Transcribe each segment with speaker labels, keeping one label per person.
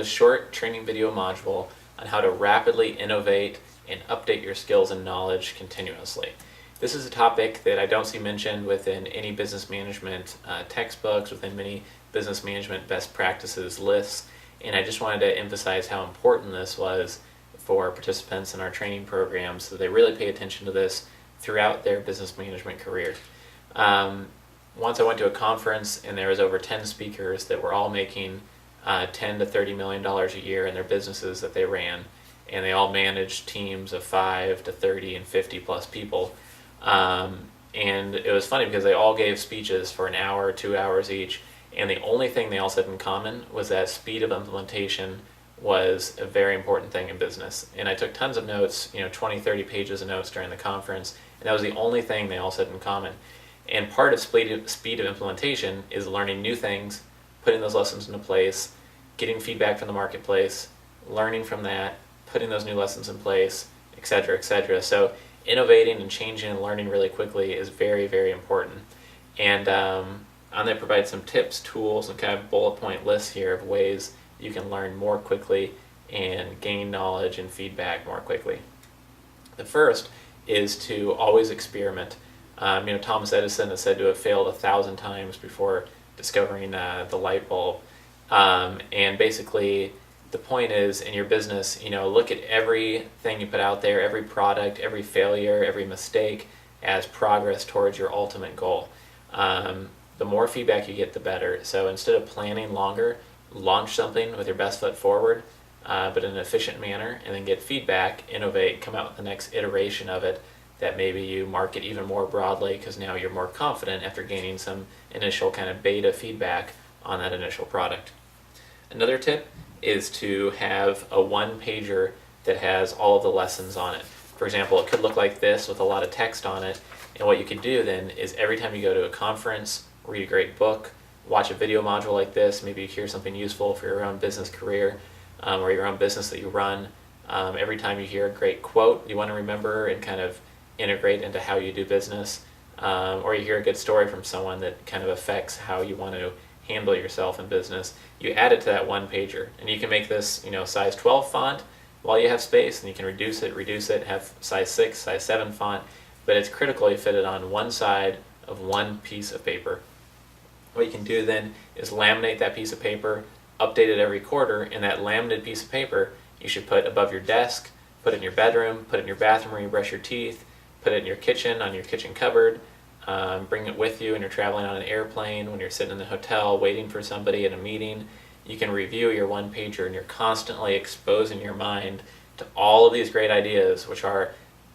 Speaker 1: short training video module on how to rapidly innovate and update your skills and knowledge continuously. This is a topic that I don't see mentioned within any business management textbooks, within many business management best practices lists, and I just wanted to emphasize how important this was for participants in our training programs so they really pay attention to this throughout their business management career. Once I went to a conference and there was over 10 speakers that were all making $10 to $30 million a year in their businesses that they ran, and they all managed teams of 5 to 30 and 50 plus people. And it was funny because they all gave speeches for an hour, 2 hours each, and the only thing they all said in common was that speed of implementation was a very important thing in business. And I took tons of notes, 20, 30 pages of notes during the conference, and that was the only thing they all said in common. And part of speed of implementation is learning new things, putting those lessons into place, getting feedback from the marketplace, learning from that, putting those new lessons in place, etc., etc. So innovating and changing and learning really quickly is very, very important. And I'm going to provide some tips, tools, and kind of bullet point lists here of ways you can learn more quickly and gain knowledge and feedback more quickly. The first is to always experiment. Thomas Edison is said to have failed 1,000 times before discovering the light bulb. And basically, the point is, in your business, look at everything you put out there, every product, every failure, every mistake as progress towards your ultimate goal. The more feedback you get, the better. So instead of planning longer, launch something with your best foot forward, but in an efficient manner, and then get feedback, innovate, come out with the next iteration of it that maybe you market even more broadly because now you're more confident after gaining some initial kind of beta feedback on that initial product. Another tip is to have a one-pager that has all of the lessons on it. For example, it could look like this with a lot of text on it, and what you can do then is every time you go to a conference, read a great book, watch a video module like this, maybe you hear something useful for your own business career or your own business that you run. Every time you hear a great quote you want to remember and kind of integrate into how you do business, or you hear a good story from someone that kind of affects how you want to handle yourself in business, you add it to that one pager. And you can make this size 12 font while you have space, and you can reduce it, have size 6, size 7 font, but it's critical you fit it on one side of one piece of paper. What you can do then is laminate that piece of paper, update it every quarter, and that laminated piece of paper you should put above your desk, put it in your bedroom, put it in your bathroom where you brush your teeth, put it in your kitchen, on your kitchen cupboard, bring it with you when you're traveling on an airplane, when you're sitting in the hotel waiting for somebody at a meeting. You can review your one pager and you're constantly exposing your mind to all of these great ideas which are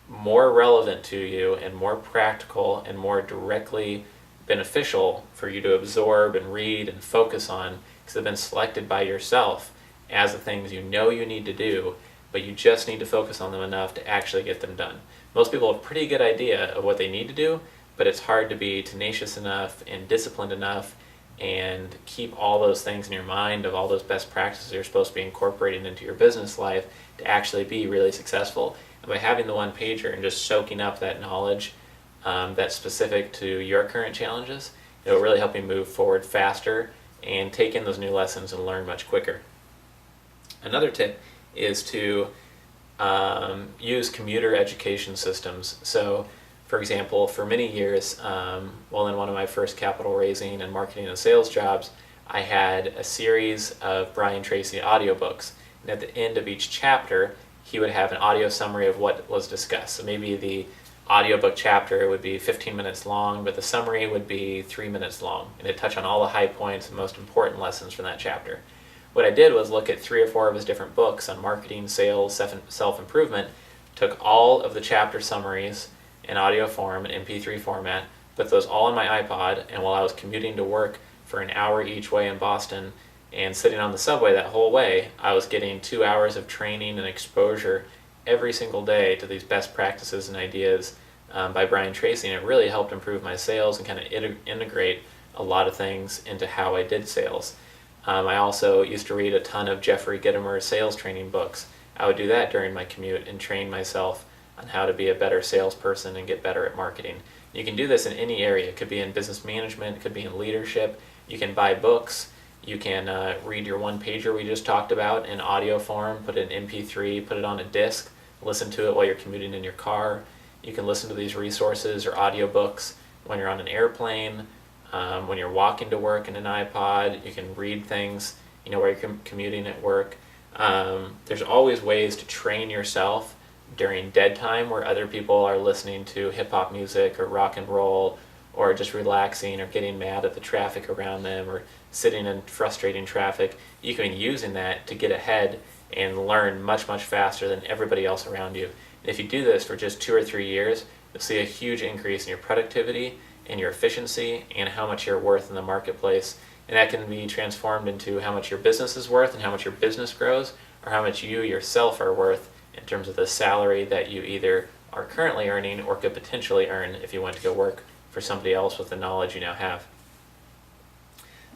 Speaker 1: more relevant to you and more practical and more directly beneficial for you to absorb and read and focus on because they've been selected by yourself as the things you need to do, but you just need to focus on them enough to actually get them done. Most people have a pretty good idea of what they need to do, but it's hard to be tenacious enough and disciplined enough and keep all those things in your mind of all those best practices you're supposed to be incorporating into your business life to actually be really successful. And by having the one pager and just soaking up that knowledge that's specific to your current challenges, it will really help you move forward faster and take in those new lessons and learn much quicker. Another tip is to use commuter education systems. So, for example, for many years, in one of my first capital raising and marketing and sales jobs, I had a series of Brian Tracy audiobooks. And at the end of each chapter, he would have an audio summary of what was discussed. So maybe the audiobook chapter would be 15 minutes long, but the summary would be 3 minutes long. And it'd touch on all the high points and most important lessons from that chapter. What I did was look at 3 or 4 of his different books on marketing, sales, self-improvement, took all of the chapter summaries in audio form, in MP3 format, put those all on my iPod, and while I was commuting to work for an hour each way in Boston and sitting on the subway that whole way, I was getting 2 hours of training and exposure every single day to these best practices and ideas by Brian Tracy, and it really helped improve my sales and kind of integrate a lot of things into how I did sales. I also used to read a ton of Jeffrey Gitomer's sales training books. I would do that during my commute and train myself on how to be a better salesperson and get better at marketing. You can do this in any area. It could be in business management, it could be in leadership. You can buy books You can read your one-pager we just talked about in audio form, put it in MP3, put it on a disc, listen to it while you're commuting in your car. You can listen to these resources or audiobooks when you're on an airplane, when you're walking to work in an iPod. You can read things, while you're commuting at work. There's always ways to train yourself during dead time where other people are listening to hip-hop music or rock and roll, or just relaxing or getting mad at the traffic around them or sitting in frustrating traffic. You can be using that to get ahead and learn much, much faster than everybody else around you. And if you do this for just 2 or 3 years, you'll see a huge increase in your productivity and your efficiency and how much you're worth in the marketplace. And that can be transformed into how much your business is worth and how much your business grows, or how much you yourself are worth in terms of the salary that you either are currently earning or could potentially earn if you went to go work for somebody else with the knowledge you now have.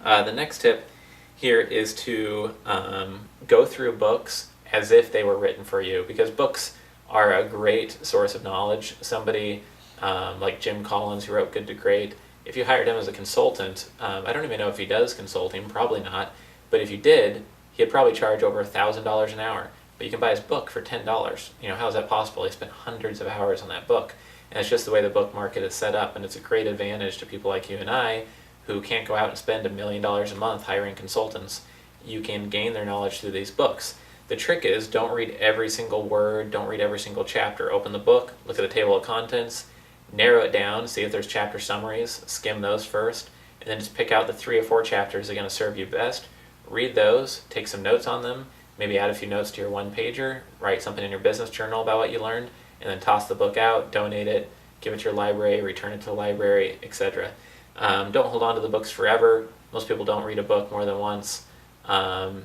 Speaker 1: The next tip here is to go through books as if they were written for you, because books are a great source of knowledge. Somebody like Jim Collins, who wrote Good to Great, if you hired him as a consultant, I don't even know if he does consulting, probably not, but if you did, he'd probably charge over $1,000 an hour. But you can buy his book for $10. How is that possible? He spent hundreds of hours on that book. And it's just the way the book market is set up, and it's a great advantage to people like you and I who can't go out and spend $1 million a month hiring consultants. You can gain their knowledge through these books. The trick is, don't read every single word, don't read every single chapter. Open the book, look at the table of contents, narrow it down, see if there's chapter summaries, skim those first, and then just pick out the 3 or 4 chapters that are going to serve you best. Read those, take some notes on them, maybe add a few notes to your one-pager, write something in your business journal about what you learned, and then toss the book out, donate it, give it to your library, return it to the library, etc. Don't hold on to the books forever. Most people don't read a book more than once. And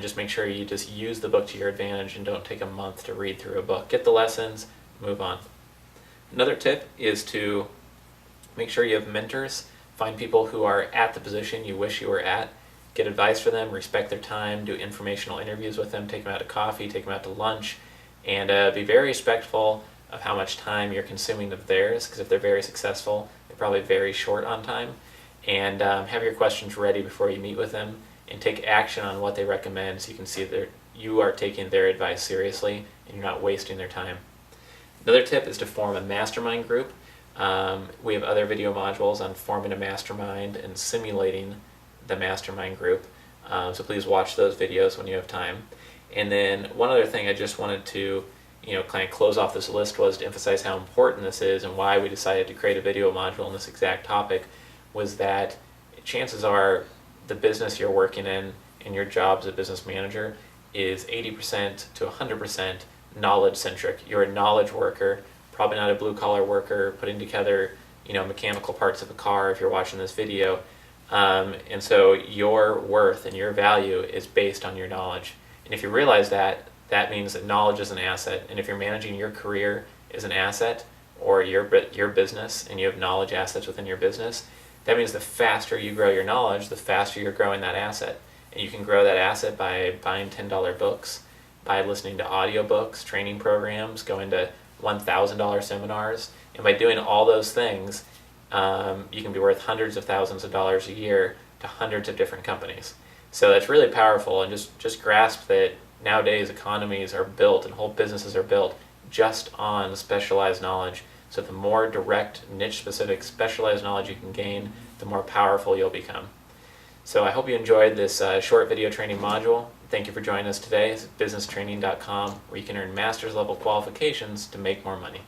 Speaker 1: just make sure you just use the book to your advantage and don't take a month to read through a book. Get the lessons, move on. Another tip is to make sure you have mentors. Find people who are at the position you wish you were at. Get advice from them, respect their time, do informational interviews with them, take them out to coffee, take them out to lunch, and be very respectful of how much time you're consuming of theirs, because if they're very successful, they're probably very short on time. And have your questions ready before you meet with them, and take action on what they recommend so you can see that you are taking their advice seriously and you're not wasting their time. Another tip is to form a mastermind group. We have other video modules on forming a mastermind and simulating the mastermind group. So please watch those videos when you have time. And then one other thing I just wanted to kind of close off this list was to emphasize how important this is and why we decided to create a video module on this exact topic, was that chances are the business you're working in and your job as a business manager is 80% to 100% knowledge centric. You're a knowledge worker, probably not a blue collar worker putting together mechanical parts of a car if you're watching this video. And so your worth and your value is based on your knowledge. And if you realize that, that means that knowledge is an asset. And if you're managing your career as an asset, or your business, and you have knowledge assets within your business, that means the faster you grow your knowledge, the faster you're growing that asset. And you can grow that asset by buying $10 books, by listening to audiobooks, training programs, going to $1,000 seminars. And by doing all those things, you can be worth hundreds of thousands of dollars a year to hundreds of different companies. So that's really powerful, and just grasp that nowadays economies are built and whole businesses are built just on specialized knowledge. So the more direct, niche-specific, specialized knowledge you can gain, the more powerful you'll become. So I hope you enjoyed this short video training module. Thank you for joining us today. It's businesstraining.com, where you can earn master's level qualifications to make more money.